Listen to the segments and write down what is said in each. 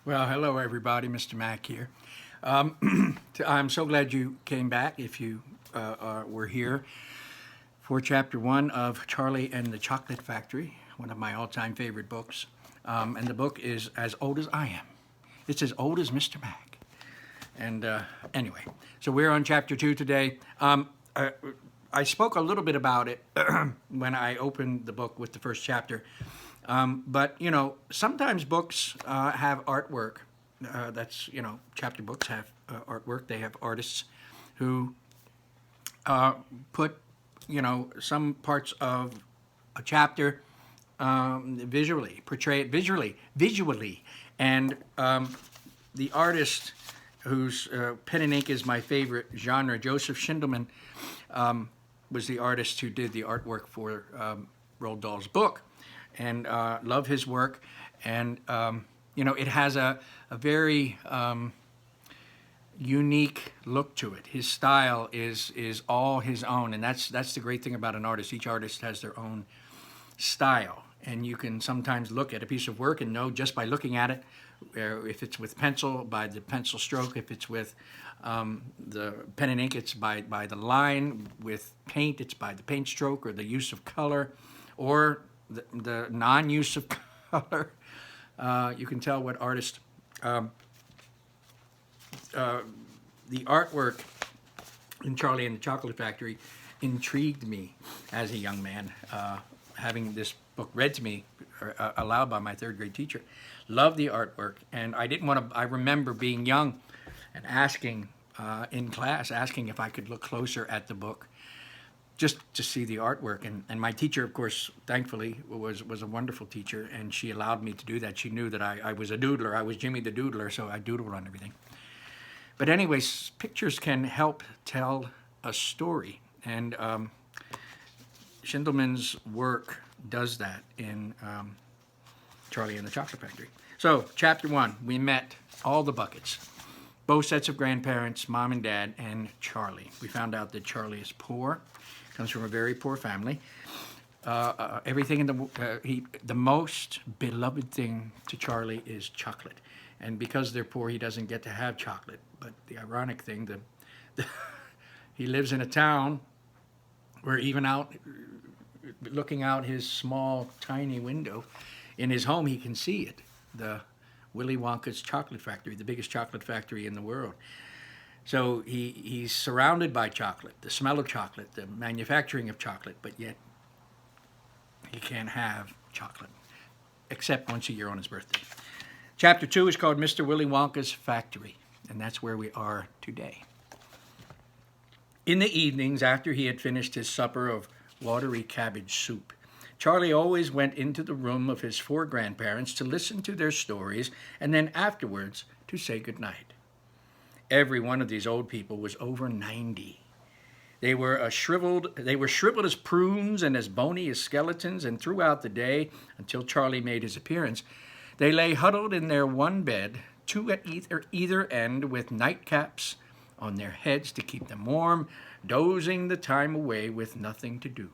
Well, hello everybody, Mr. Mack here. I'm so glad you came back. If you were here for chapter one of Charlie and the Chocolate Factory, one of my all-time favorite books. And the book is as old as I am. It's as old as Mr. Mack. And anyway, so we're on chapter two today. I spoke a little bit about it when I opened the book with the first chapter. But, sometimes books have artwork. Chapter books have artwork. They have artists who put, some parts of a chapter visually, portray it visually. And the artist whose pen and ink is my favorite genre, Joseph Schindelman, was the artist who did the artwork for Royal Dahl's book. And love his work, and it has a very unique look to it. His style is all his own, and that's the great thing about an artist. Each artist has their own style, and you can sometimes look at a piece of work and know just by looking at it, if it's with pencil, by the pencil stroke. If it's with the pen and ink, it's by the line. With paint, it's by the paint stroke or the use of color, or the non-use of color. You can tell what artist. The artwork in Charlie and the Chocolate Factory intrigued me as a young man. Having this book read to me aloud by my third grade teacher, loved the artwork, and I didn't want to. I remember being young and asking in class, asking if I could look closer at the book, just to see the artwork. And my teacher, of course, thankfully, was a wonderful teacher, and she allowed me to do that. She knew that I was a doodler. I was Jimmy the Doodler, so I doodled on everything. But anyways, pictures can help tell a story, and Schindelman's work does that in Charlie and the Chocolate Factory. So, chapter one, we met all the Buckets, both sets of grandparents, mom and dad, and Charlie. We found out that Charlie is poor. Comes from a very poor family. Everything in the most beloved thing to Charlie is chocolate, and because they're poor, he doesn't get to have chocolate. But the ironic thing, he lives in a town where even looking out his small, tiny window in his home, he can see it. The Willy Wonka's chocolate factory, the biggest chocolate factory in the world. So he's surrounded by chocolate, the smell of chocolate, the manufacturing of chocolate, but yet he can't have chocolate, except once a year on his birthday. Chapter 2 is called Mr. Willy Wonka's Factory, and that's where we are today. In the evenings, after he had finished his supper of watery cabbage soup, Charlie always went into the room of his 4 grandparents to listen to their stories, and then afterwards to say goodnight. Every one of these old people was over 90. They were shriveled as prunes and as bony as skeletons, and throughout the day, until Charlie made his appearance, they lay huddled in their one bed, 2 at either end, with nightcaps on their heads to keep them warm, dozing the time away with nothing to do.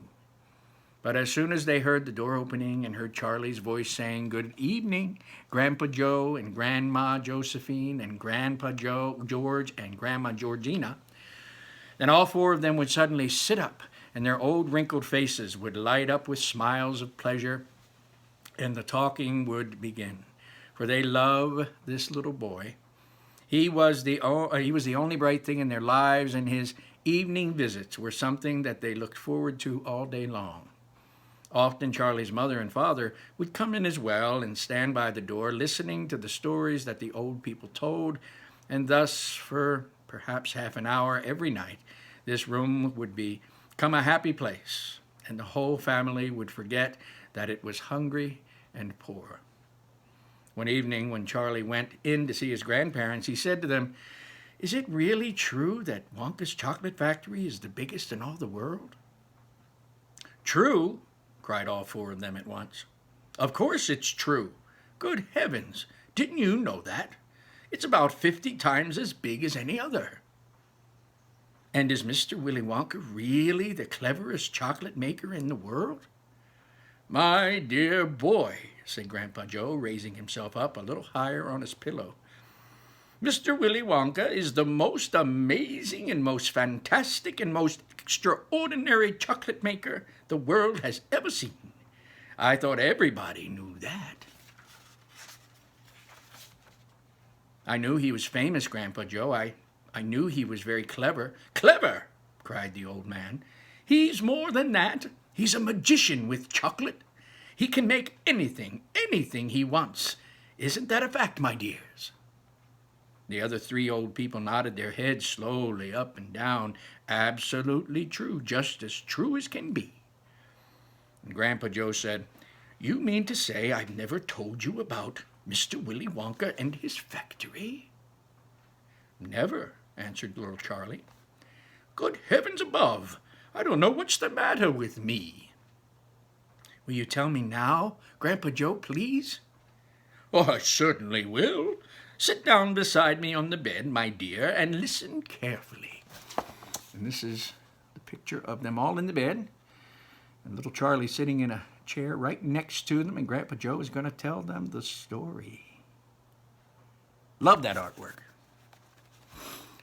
But as soon as they heard the door opening and heard Charlie's voice saying, "Good evening, Grandpa Joe and Grandma Josephine and Grandpa George and Grandma Georgina," then all 4 of them would suddenly sit up, and their old wrinkled faces would light up with smiles of pleasure, and the talking would begin. For they love this little boy. He was the only bright thing in their lives, and his evening visits were something that they looked forward to all day long. Often Charlie's mother and father would come in as well and stand by the door listening to the stories that the old people told, and thus for perhaps half an hour every night, this room would become a happy place, and the whole family would forget that it was hungry and poor. One evening when Charlie went in to see his grandparents, he said to them, "Is it really true that Wonka's chocolate factory is the biggest in all the world?" "True?" cried all 4 of them at once. "Of course it's true. Good heavens, didn't you know that? It's about 50 times as big as any other." "And is Mr. Willy Wonka really the cleverest chocolate maker in the world?" My dear boy, said Grandpa Joe, raising himself up a little higher on his pillow, Mr. Willy Wonka is the most amazing and most fantastic and most extraordinary chocolate maker the world has ever seen. I thought everybody knew that. I knew he was famous, Grandpa Joe. I knew he was very clever. Clever, cried the old man. He's more than that. He's a magician with chocolate. He can make anything he wants. Isn't that a fact, my dears? The other three old people nodded their heads slowly up and down. Absolutely true, just as true as can be. And Grandpa Joe said, You mean to say I've never told you about Mr. Willy Wonka and his factory? Never, answered little Charlie. Good heavens above! I don't know what's the matter with me. Will you tell me now, Grandpa Joe, please? Oh, I certainly will. Sit down beside me on the bed, my dear, and listen carefully. And this is the picture of them all in the bed, and little Charlie sitting in a chair right next to them, and Grandpa Joe is going to tell them the story. Love that artwork.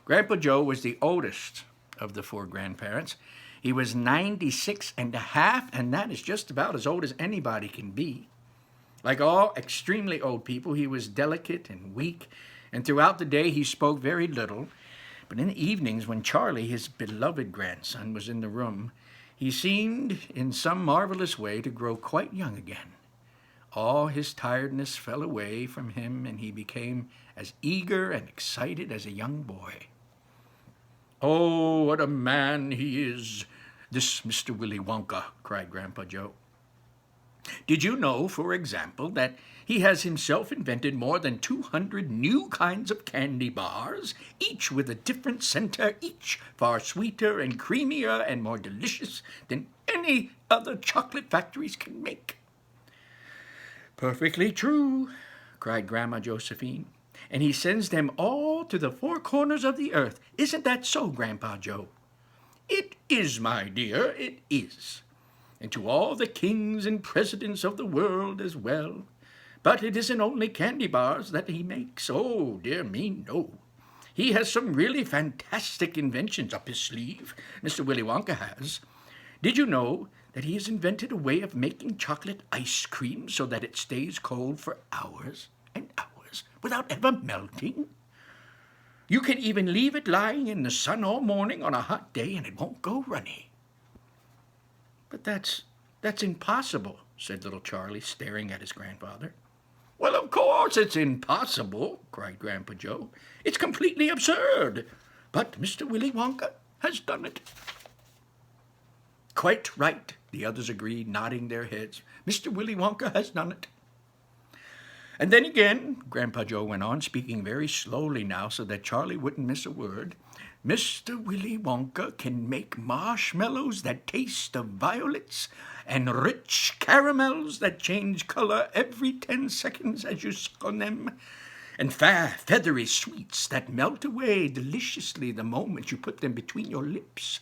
Grandpa Joe was the oldest of the four grandparents. He was 96 and a half, and that is just about as old as anybody can be. Like all extremely old people, he was delicate and weak, and throughout the day he spoke very little. But in the evenings, when Charlie, his beloved grandson, was in the room, he seemed, in some marvelous way, to grow quite young again. All his tiredness fell away from him, and he became as eager and excited as a young boy. Oh, what a man he is, this Mr. Willy Wonka, cried Grandpa Joe. Did you know, for example, that he has himself invented more than 200 new kinds of candy bars, each with a different center, each far sweeter and creamier and more delicious than any other chocolate factories can make? Perfectly true, cried Grandma Josephine. And he sends them all to the four corners of the earth. Isn't that so, Grandpa Joe? It is, my dear, it is. And to all the kings and presidents of the world as well. But it isn't only candy bars that he makes. Oh, dear me, no. He has some really fantastic inventions up his sleeve, Mr. Willy Wonka has. Did you know that he has invented a way of making chocolate ice cream so that it stays cold for hours and hours without ever melting? You can even leave it lying in the sun all morning on a hot day and it won't go runny. But that's impossible, said little Charlie, staring at his grandfather. Well, of course it's impossible, cried Grandpa Joe. It's completely absurd. But Mr. Willy Wonka has done it. Quite right, the others agreed, nodding their heads. Mr. Willy Wonka has done it. And then again, Grandpa Joe went on, speaking very slowly now so that Charlie wouldn't miss a word, Mr. Willy Wonka can make marshmallows that taste of violets and rich caramels that change color every 10 seconds as you suck on them, and feathery sweets that melt away deliciously the moment you put them between your lips.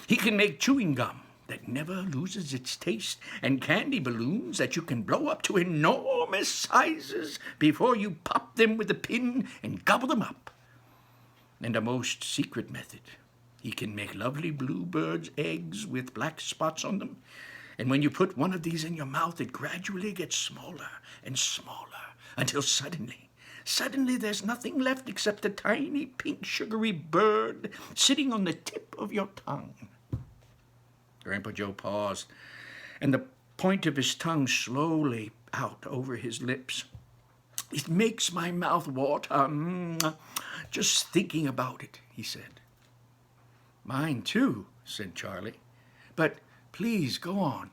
He can make chewing gum that never loses its taste, and candy balloons that you can blow up to enormous sizes before you pop them with a pin and gobble them up. And a most secret method. He can make lovely bluebirds' eggs with black spots on them, and when you put one of these in your mouth, it gradually gets smaller and smaller until suddenly there's nothing left except a tiny pink sugary bird sitting on the tip of your tongue. Grandpa Joe paused, and the point of his tongue slowly out over his lips. It makes my mouth water, just thinking about it, he said. Mine too, said Charlie. But please go on.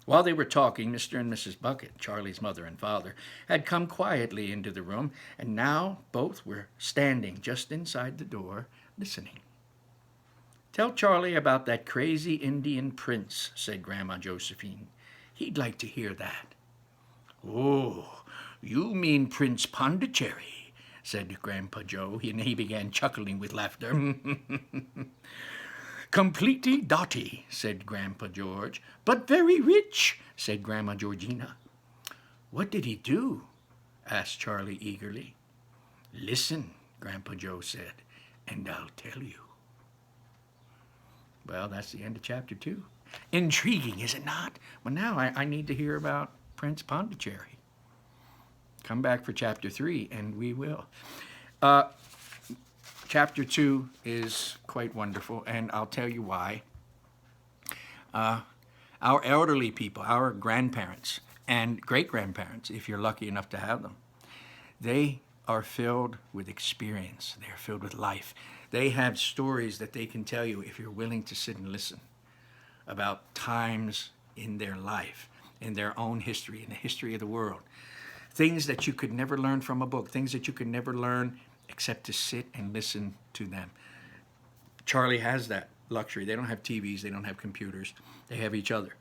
While they were talking, Mr. and Mrs. Bucket, Charlie's mother and father, had come quietly into the room, and now both were standing just inside the door, listening. Tell Charlie about that crazy Indian prince, said Grandma Josephine. He'd like to hear that. Oh, you mean Prince Pondicherry, said Grandpa Joe, and he began chuckling with laughter. Completely dotty, said Grandpa George. But very rich, said Grandma Georgina. What did he do? Asked Charlie eagerly. Listen, Grandpa Joe said, and I'll tell you. Well, that's the end of chapter 2. Intriguing, is it not? Well, now I need to hear about Prince Pondicherry. Come back for chapter 3, and we will. Chapter 2 is quite wonderful, and I'll tell you why. Our elderly people, our grandparents and great-grandparents, if you're lucky enough to have them, they are filled with experience. They're filled with life. They have stories that they can tell you if you're willing to sit and listen about times in their life, in their own history, in the history of the world. Things that you could never learn from a book, things that you could never learn except to sit and listen to them. Charlie has that luxury. They don't have TVs, they don't have computers. They have each other.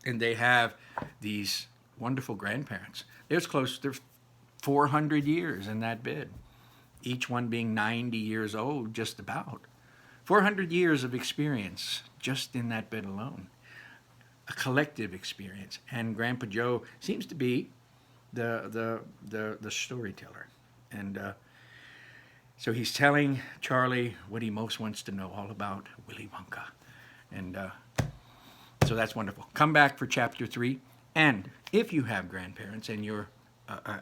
And they have these wonderful grandparents. There's 400 years in that bed, each one being 90 years old, just about. 400 years of experience just in that bed alone. A collective experience. And Grandpa Joe seems to be the storyteller. And so he's telling Charlie what he most wants to know all about Willy Wonka. And so that's wonderful. Come back for chapter 3. And if you have grandparents and you're,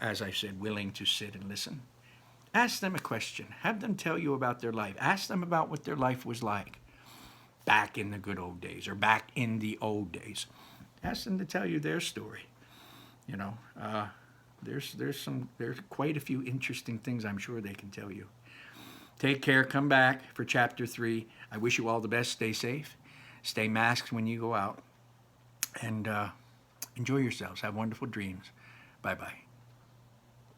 as I said, willing to sit and listen, ask them a question. Have them tell you about their life. Ask them about what their life was like back in the good old days or back in the old days. Ask them to tell you their story. You know, there's quite a few interesting things I'm sure they can tell you. Take care. Come back for chapter 3. I wish you all the best. Stay safe. Stay masked when you go out. And enjoy yourselves. Have wonderful dreams. Bye-bye.